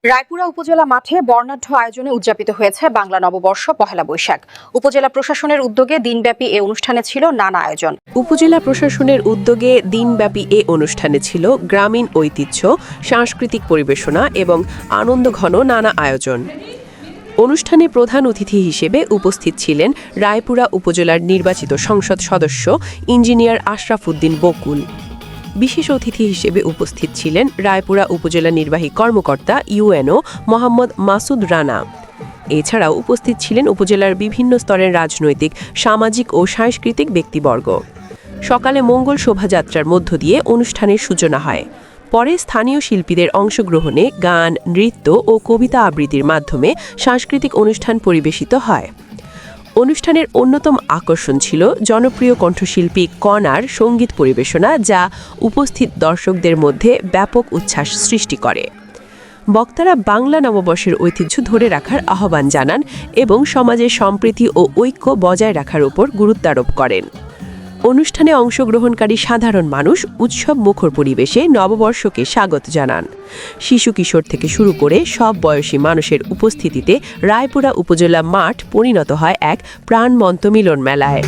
রায়পুরা উপজেলা মাঠে বর্ণাঢ্য আয়োজনে উদযাপিত হয়েছে বাংলা নববর্ষ পহেলা বৈশাখ। উপজেলা প্রশাসনের উদ্যোগে দিনব্যাপী এ অনুষ্ঠানে ছিল নানা আয়োজন। উপজেলা প্রশাসনের উদ্যোগে দিনব্যাপী এ অনুষ্ঠানে ছিল গ্রামীণ ঐতিহ্য, সাংস্কৃতিক পরিবেশনা এবং আনন্দঘন নানা আয়োজন। অনুষ্ঠানে প্রধান অতিথি হিসেবে উপস্থিত ছিলেন রায়পুরা উপজেলার নির্বাচিত সংসদ সদস্য ইঞ্জিনিয়ার আশরাফ উদ্দিন বকুল। বিশেষ অতিথি হিসেবে উপস্থিত ছিলেন রায়পুরা উপজেলা নির্বাহী কর্মকর্তা ইউএনও মোহাম্মদ মাসুদ রানা। এছাড়াও উপস্থিত ছিলেন উপজেলার বিভিন্ন স্তরের রাজনৈতিক, সামাজিক ও সাংস্কৃতিক ব্যক্তিবর্গ। সকালে মঙ্গল শোভাযাত্রার মধ্য দিয়ে অনুষ্ঠানের সূচনা হয়। পরে স্থানীয় শিল্পীদের অংশগ্রহণে গান, নৃত্য ও কবিতা আবৃত্তির মাধ্যমে সাংস্কৃতিক অনুষ্ঠান পরিবেশিত হয়। অনুষ্ঠানের অন্যতম আকর্ষণ ছিল জনপ্রিয় কণ্ঠশিল্পী কণার সঙ্গীত পরিবেশনা, যা উপস্থিত দর্শকদের মধ্যে ব্যাপক উচ্ছ্বাস সৃষ্টি করে। বক্তারা বাংলা নববর্ষের ঐতিহ্য ধরে রাখার আহ্বান জানান এবং সমাজের সম্প্রীতি ও ঐক্য বজায় রাখার উপর গুরুত্বারোপ করেন। অনুষ্ঠানে অংশগ্রহণকারী সাধারণ মানুষ উৎসব মুখর পরিবেশে নববর্ষকে স্বাগত জানান। শিশু কিশোর থেকে শুরু করে সব বয়সী মানুষের উপস্থিতিতে রায়পুরা উপজেলা মাঠ পরিণত হয় এক প্রাণবন্ত মিলন মেলায়।